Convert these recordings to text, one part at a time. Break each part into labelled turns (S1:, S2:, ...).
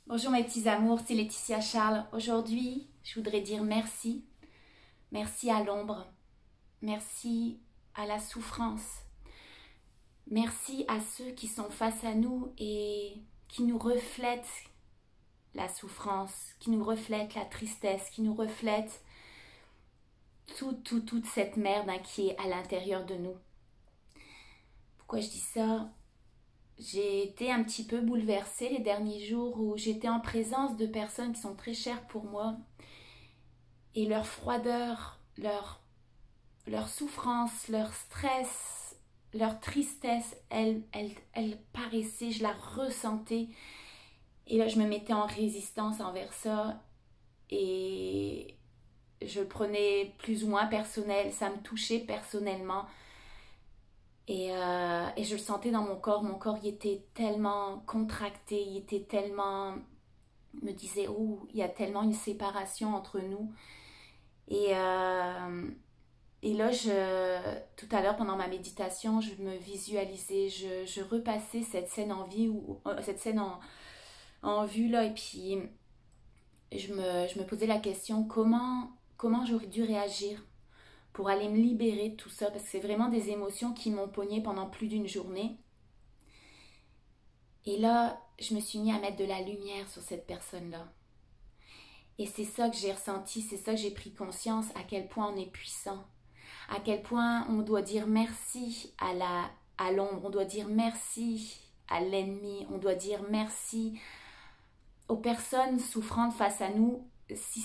S1: Bonjour mes petits amours, c'est Laetitia Charles. Aujourd'hui, je voudrais dire merci. Merci à l'ombre. Merci à la souffrance. Merci à ceux qui sont face à nous et qui nous reflètent la souffrance, qui nous reflètent la tristesse, qui nous reflètent toute cette merde qui est à l'intérieur de nous. Pourquoi je dis ça? J'ai été un petit peu bouleversée les derniers jours où j'étais en présence de personnes qui sont très chères pour moi et leur froideur, leur souffrance, leur stress, leur tristesse, elle paraissait, je la ressentais et là je me mettais en résistance envers ça et je le prenais plus ou moins personnel, ça me touchait personnellement. Et je le sentais dans mon corps il était tellement contracté, il était tellement, me disait, oh, il y a tellement une séparation entre nous. Et, euh, et là, tout à l'heure, pendant ma méditation, je me visualisais, je repassais cette scène en vie, cette scène en vue, là, et puis je me posais la question, comment j'aurais dû réagir pour aller me libérer de tout ça, parce que c'est vraiment des émotions qui m'ont pognée pendant plus d'une journée. Et là, je me suis mis à mettre de la lumière sur cette personne-là. Et c'est ça que j'ai ressenti, c'est ça que j'ai pris conscience, à quel point on est puissant, à quel point on doit dire merci à l'ombre, on doit dire merci à l'ennemi, on doit dire merci aux personnes souffrantes face à nous. S'ils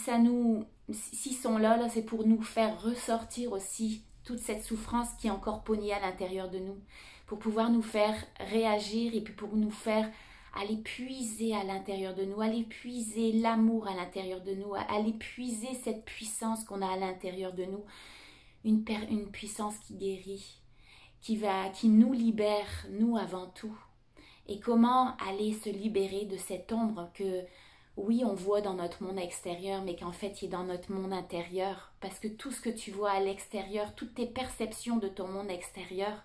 S1: sont là, c'est pour nous faire ressortir aussi toute cette souffrance qui est encore pognée à l'intérieur de nous, pour pouvoir nous faire réagir et puis pour nous faire aller puiser à l'intérieur de nous, aller puiser l'amour à l'intérieur de nous, aller puiser cette puissance qu'on a à l'intérieur de nous, une puissance qui guérit, qui nous libère, nous avant tout. Et comment aller se libérer de cette ombre que, oui, on voit dans notre monde extérieur, mais qu'en fait, il est dans notre monde intérieur. Parce que tout ce que tu vois à l'extérieur, toutes tes perceptions de ton monde extérieur,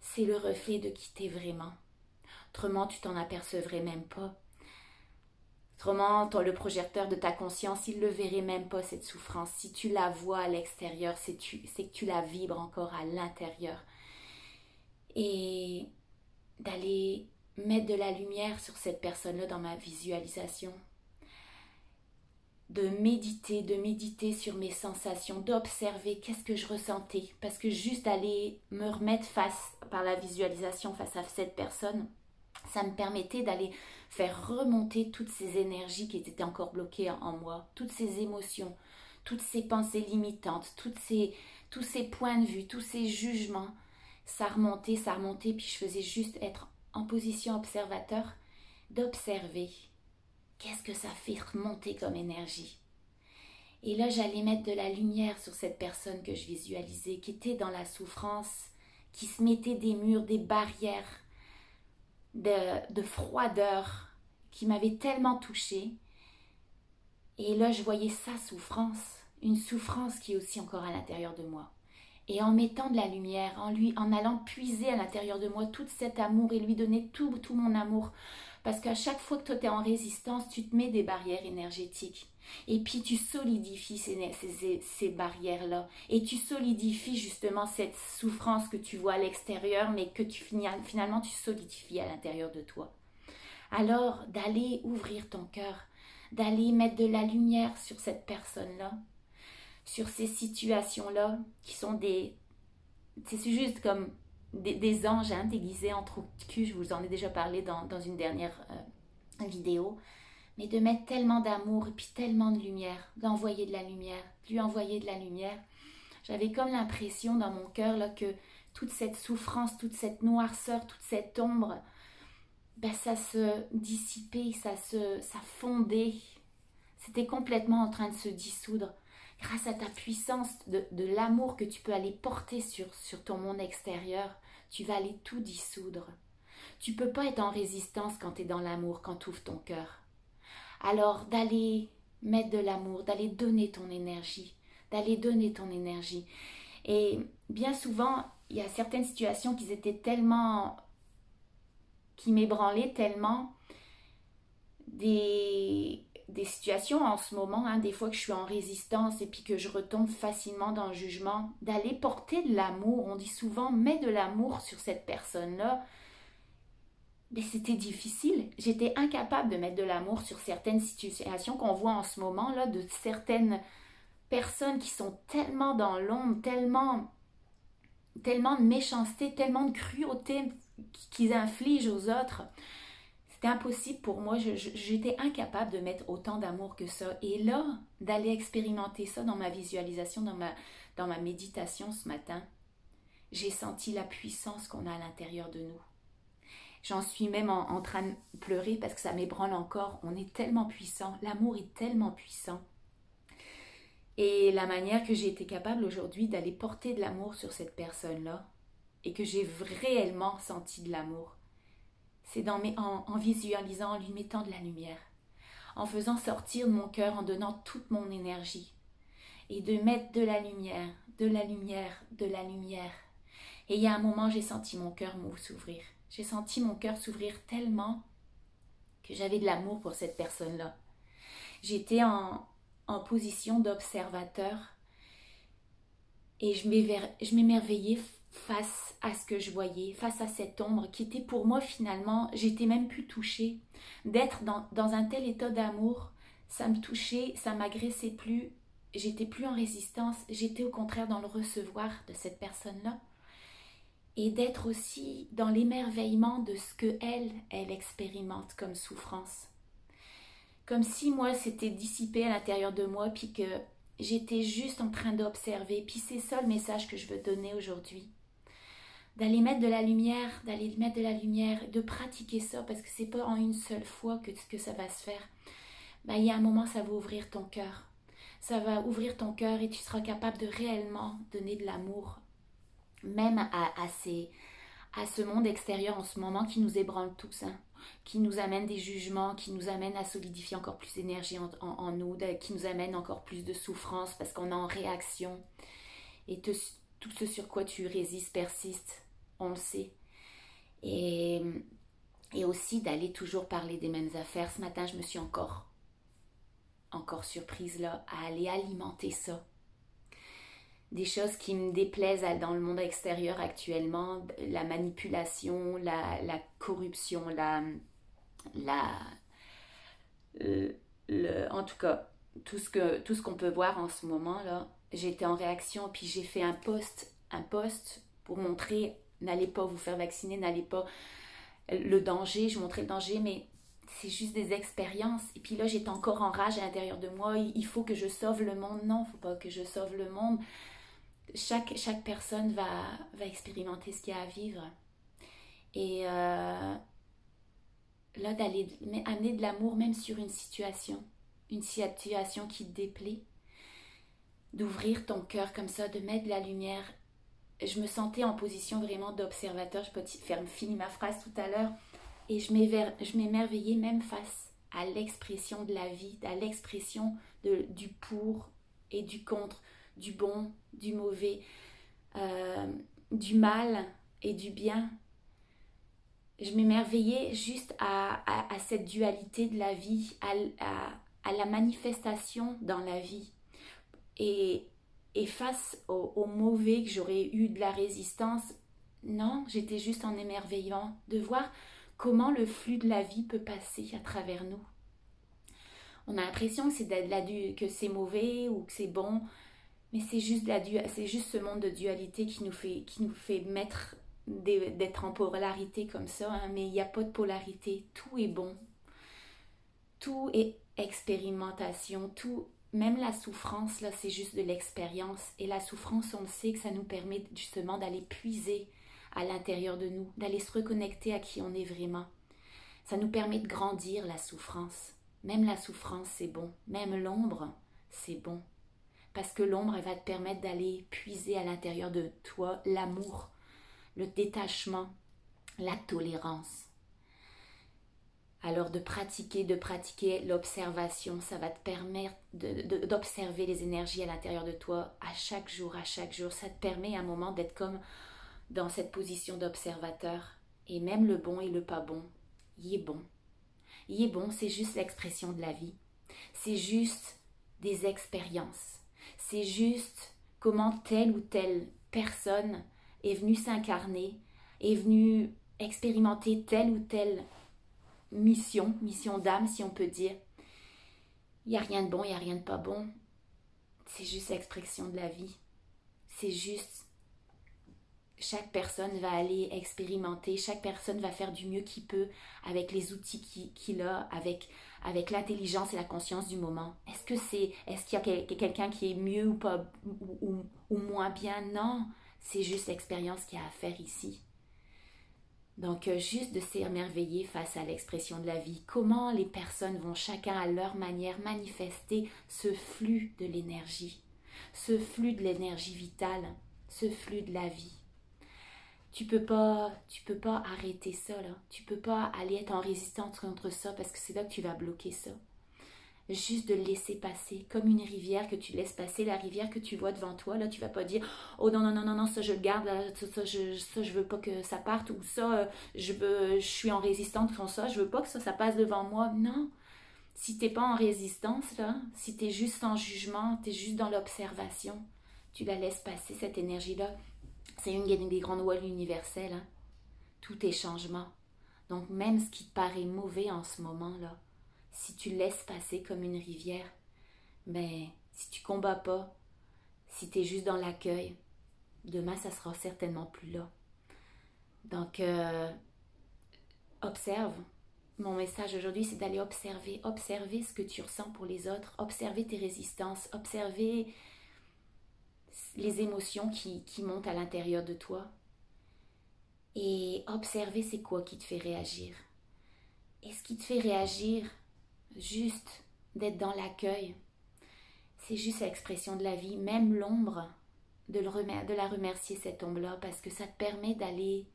S1: c'est le reflet de qui t'es vraiment. Autrement, tu t'en apercevrais même pas. Autrement, le projecteur de ta conscience, il ne le verrait même pas, cette souffrance. Si tu la vois à l'extérieur, c'est que tu la vibres encore à l'intérieur. Et d'aller mettre de la lumière sur cette personne-là dans ma visualisation. De méditer sur mes sensations, d'observer qu'est-ce que je ressentais. Parce que juste aller me remettre par la visualisation face à cette personne, ça me permettait d'aller faire remonter toutes ces énergies qui étaient encore bloquées en moi, toutes ces émotions, toutes ces pensées limitantes, tous ces points de vue, tous ces jugements. Ça remontait, puis je faisais juste être en position observateur, d'observer qu'est-ce que ça fait remonter comme énergie. Et là, j'allais mettre de la lumière sur cette personne que je visualisais, qui était dans la souffrance, qui se mettait des murs, des barrières de froideur, qui m'avait tellement touchée. Et là, je voyais sa souffrance, une souffrance qui est aussi encore à l'intérieur de moi. Et en mettant de la lumière, en allant puiser à l'intérieur de moi tout cet amour et lui donner tout mon amour. Parce qu'à chaque fois que toi tu es en résistance, tu te mets des barrières énergétiques. Et puis tu solidifies ces barrières-là. Et tu solidifies justement cette souffrance que tu vois à l'extérieur, mais que finalement tu solidifies à l'intérieur de toi. Alors d'aller ouvrir ton cœur, d'aller mettre de la lumière sur cette personne-là, sur ces situations-là qui sont c'est juste comme des anges déguisés en trous de cul. Je vous en ai déjà parlé dans une dernière vidéo. Mais de mettre tellement d'amour et puis tellement de lumière, d'envoyer de la lumière, de lui envoyer de la lumière. J'avais comme l'impression dans mon cœur là, que toute cette souffrance, toute cette noirceur, toute cette ombre, ça se dissipait, ça fondait. C'était complètement en train de se dissoudre. Grâce à ta puissance de l'amour que tu peux aller porter sur ton monde extérieur, tu vas aller tout dissoudre. Tu ne peux pas être en résistance quand tu es dans l'amour, quand tu ouvres ton cœur. Alors d'aller mettre de l'amour, d'aller donner ton énergie, Et bien souvent, il y a certaines situations qui m'ébranlaient tellement des situations en ce moment, hein, des fois que je suis en résistance et puis que je retombe facilement dans le jugement, d'aller porter de l'amour. On dit souvent, mets de l'amour sur cette personne-là. Mais c'était difficile. J'étais incapable de mettre de l'amour sur certaines situations qu'on voit en ce moment, là, de certaines personnes qui sont tellement dans l'ombre, tellement de méchanceté, tellement de cruauté qu'ils infligent aux autres. C'était impossible pour moi. J'étais incapable de mettre autant d'amour que ça. Et là, d'aller expérimenter ça dans ma visualisation, dans ma méditation ce matin, j'ai senti la puissance qu'on a à l'intérieur de nous. J'en suis même en train de pleurer parce que ça m'ébranle encore. On est tellement puissant. L'amour est tellement puissant. Et la manière que j'ai été capable aujourd'hui d'aller porter de l'amour sur cette personne-là et que j'ai réellement senti de l'amour, c'est en visualisant, en lui mettant de la lumière, en faisant sortir de mon cœur, en donnant toute mon énergie et de mettre de la lumière, de la lumière, de la lumière. Et il y a un moment, j'ai senti mon cœur s'ouvrir. J'ai senti mon cœur s'ouvrir tellement que j'avais de l'amour pour cette personne-là. J'étais en position d'observateur et je m'émerveillais face à ce que je voyais, face à cette ombre qui était pour moi finalement, j'étais même plus touchée. D'être dans un tel état d'amour, ça me touchait, ça m'agressait plus, j'étais plus en résistance, j'étais au contraire dans le recevoir de cette personne-là. Et d'être aussi dans l'émerveillement de ce que elle expérimente comme souffrance. Comme si moi c'était dissipé à l'intérieur de moi, puis que j'étais juste en train d'observer. Puis c'est ça le message que je veux donner aujourd'hui. D'aller mettre de la lumière, de pratiquer ça, parce que c'est pas en une seule fois que ça va se faire. Ben, il y a un moment, ça va ouvrir ton cœur. Ça va ouvrir ton cœur et tu seras capable de réellement donner de l'amour, même à ce monde extérieur en ce moment qui nous ébranle tous, hein, qui nous amène des jugements, qui nous amène à solidifier encore plus d'énergie en nous, qui nous amène encore plus de souffrance parce qu'on est en réaction. Et tout ce sur quoi tu résistes persiste, on le sait. Et aussi d'aller toujours parler des mêmes affaires. Ce matin, je me suis encore surprise là, à aller alimenter ça. Des choses qui me déplaisent dans le monde extérieur actuellement, la manipulation, la corruption, en tout cas, tout ce qu'on peut voir en ce moment là. J'étais en réaction, puis j'ai fait un post pour montrer, n'allez pas vous faire vacciner, n'allez pas, le danger, je montrais le danger, mais c'est juste des expériences. Et puis là, j'étais encore en rage à l'intérieur de moi, il faut que je sauve le monde. Non, il ne faut pas que je sauve le monde. Chaque personne va expérimenter ce qu'il y a à vivre. Et là, d'aller amener de l'amour même sur une situation qui te déplaît, d'ouvrir ton cœur comme ça, de mettre de la lumière. Je me sentais en position vraiment d'observateur. Je peux finir ma phrase tout à l'heure. Et je m'émerveillais même face à l'expression de la vie, à l'expression du pour et du contre, du bon, du mauvais, du mal et du bien. Je m'émerveillais juste à cette dualité de la vie, à la manifestation dans la vie. Et face au mauvais que j'aurais eu de la résistance, non, j'étais juste en émerveillement de voir comment le flux de la vie peut passer à travers nous. On a l'impression que c'est mauvais ou que c'est bon, mais c'est juste ce monde de dualité qui nous fait d'être en polarité comme ça, hein, mais il n'y a pas de polarité, tout est bon, tout est expérimentation, tout. Même la souffrance, là, c'est juste de l'expérience. Et la souffrance, on le sait que ça nous permet justement d'aller puiser à l'intérieur de nous, d'aller se reconnecter à qui on est vraiment. Ça nous permet de grandir, la souffrance. Même la souffrance, c'est bon. Même l'ombre, c'est bon. Parce que l'ombre, elle va te permettre d'aller puiser à l'intérieur de toi l'amour, le détachement, la tolérance. Alors de pratiquer l'observation, ça va te permettre d'observer les énergies à l'intérieur de toi à chaque jour. Ça te permet à un moment d'être comme dans cette position d'observateur. Et même le bon et le pas bon, il est bon. il est bon, c'est juste l'expression de la vie. C'est juste des expériences. C'est juste comment telle ou telle personne est venue s'incarner, est venue expérimenter telle ou telle mission d'âme si on peut dire. Il n'y a rien de bon, il n'y a rien de pas bon. C'est juste l'expression de la vie. C'est juste, chaque personne va aller expérimenter, chaque personne va faire du mieux qu'il peut avec les outils qu'il a, avec l'intelligence et la conscience du moment. Est-ce qu'il y a quelqu'un qui est mieux ou pas ou moins bien? Non, c'est juste l'expérience qu'il y a à faire ici. Donc, juste de s'émerveiller face à l'expression de la vie. Comment les personnes vont chacun à leur manière manifester ce flux de l'énergie, ce flux de l'énergie vitale, ce flux de la vie. Tu peux pas arrêter ça, là. Tu peux pas aller être en résistance contre ça parce que c'est là que tu vas bloquer ça. Juste de le laisser passer, comme une rivière que tu laisses passer, la rivière que tu vois devant toi, là, tu vas pas dire « Oh non, non, non, non, non, ça je le garde, là, ça je veux pas que ça parte » ou « Ça, je suis en résistance contre ça, je veux pas que ça passe devant moi. » Non, si t'es pas en résistance, là, si t'es juste sans jugement, t'es juste dans l'observation, tu la laisses passer, cette énergie-là. C'est une des grandes lois universelles, hein. Tout est changement. Donc même ce qui te paraît mauvais en ce moment-là, si tu laisses passer comme une rivière, ben, si tu combats pas, si tu es juste dans l'accueil, demain, ça sera certainement plus là. Donc, observe. Mon message aujourd'hui, c'est d'aller observer. Observer ce que tu ressens pour les autres. Observer tes résistances. Observer les émotions qui montent à l'intérieur de toi. Et observer c'est quoi qui te fait réagir. Et ce qui te fait réagir, juste d'être dans l'accueil, c'est juste l'expression de la vie, même l'ombre, de la remercier cette ombre-là, parce que ça te permet d'aller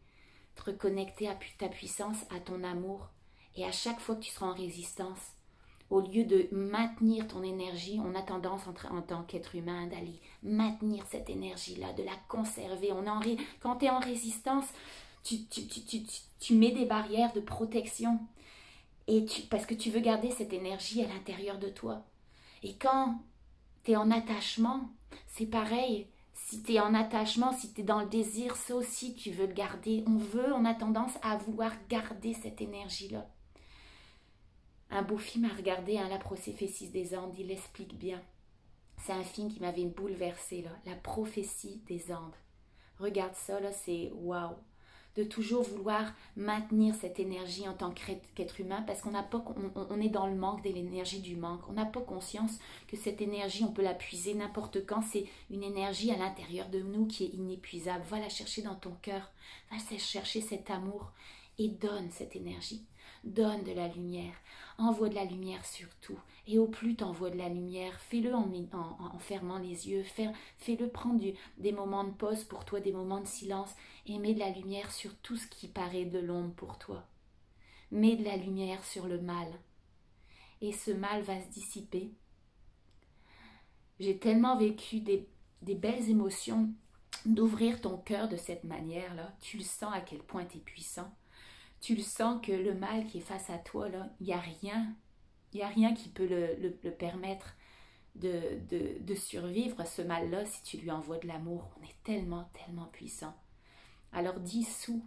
S1: te reconnecter à ta puissance, à ton amour, et à chaque fois que tu seras en résistance, au lieu de maintenir ton énergie, on a tendance en tant qu'être humain d'aller maintenir cette énergie-là, de la conserver. Quand tu es en résistance, tu mets des barrières de protection, parce que tu veux garder cette énergie à l'intérieur de toi. Et quand tu es en attachement, c'est pareil. Si tu es en attachement, si tu es dans le désir, ça aussi tu veux le garder. On a tendance à vouloir garder cette énergie-là. Un beau film à regarder, hein, La prophétie des Andes, il l'explique bien. C'est un film qui m'avait bouleversée, là. La prophétie des Andes. Regarde ça, là, c'est waouh. De toujours vouloir maintenir cette énergie en tant qu'être humain, parce qu'on n'a pas, on est dans le manque de l'énergie du manque. On n'a pas conscience que cette énergie, on peut la puiser n'importe quand. C'est une énergie à l'intérieur de nous qui est inépuisable. Va la chercher dans ton cœur. Va chercher cet amour et donne cette énergie. Donne de la lumière. Envoie de la lumière sur tout. Et au plus tu envoies de la lumière, fais-le en fermant les yeux. Fais-le prendre des moments de pause pour toi, des moments de silence. Et mets de la lumière sur tout ce qui paraît de l'ombre pour toi. Mets de la lumière sur le mal. Et ce mal va se dissiper. J'ai tellement vécu des belles émotions d'ouvrir ton cœur de cette manière-là. Tu le sens à quel point tu es puissant. Tu le sens que le mal qui est face à toi, là, il n'y a rien qui peut le permettre de survivre à ce mal-là si tu lui envoies de l'amour. On est tellement, tellement puissant. Alors dissous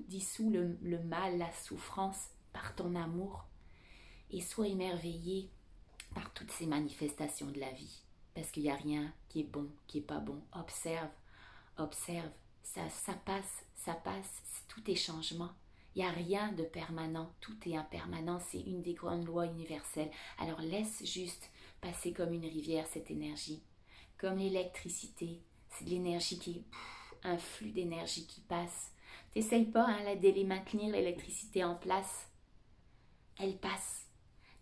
S1: le mal, la souffrance par ton amour et sois émerveillé par toutes ces manifestations de la vie. Parce qu'il n'y a rien qui est bon, qui n'est pas bon. Observe, ça passe, tout est changement. Il n'y a rien de permanent, tout est impermanent, c'est une des grandes lois universelles. Alors laisse juste passer comme une rivière cette énergie. Comme l'électricité, c'est de l'énergie qui est un flux d'énergie qui passe. T'essayes pas de les maintenir l'électricité en place. Elle passe.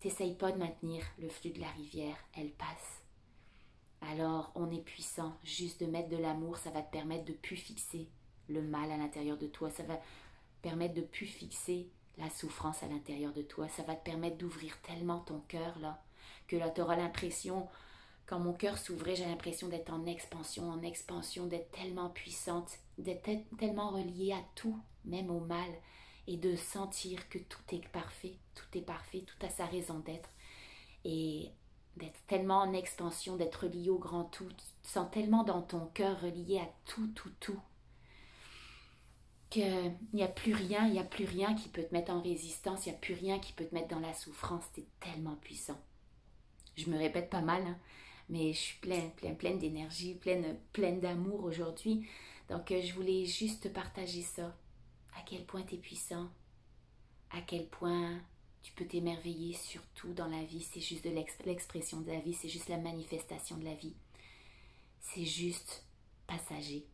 S1: T'essayes pas de maintenir le flux de la rivière, elle passe. Alors on est puissant, juste de mettre de l'amour, ça va te permettre de plus fixer le mal à l'intérieur de toi, ça va permettre de plus fixer la souffrance à l'intérieur de toi, ça va te permettre d'ouvrir tellement ton cœur là, que là tu auras l'impression, quand mon cœur s'ouvrait, j'ai l'impression d'être en expansion, d'être tellement puissante, d'être tellement reliée à tout, même au mal. et de sentir que tout est parfait, tout a sa raison d'être et d'être tellement en expansion, d'être relié au grand tout, tu te sens tellement dans ton cœur relié à tout, qu'il n'y a plus rien, il n'y a plus rien qui peut te mettre en résistance, il n'y a plus rien qui peut te mettre dans la souffrance, c'est tellement puissant. Je me répète pas mal, hein, mais je suis pleine d'énergie, pleine d'amour aujourd'hui. Donc je voulais juste partager ça, à quel point tu es puissant, à quel point tu peux t'émerveiller surtout dans la vie, c'est juste de l'expression de la vie, c'est juste la manifestation de la vie. C'est juste passager.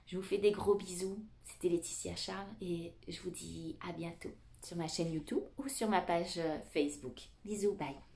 S1: Je vous fais des gros bisous, c'était Laetitia Charles et je vous dis à bientôt sur ma chaîne YouTube ou sur ma page Facebook. Bisous, bye.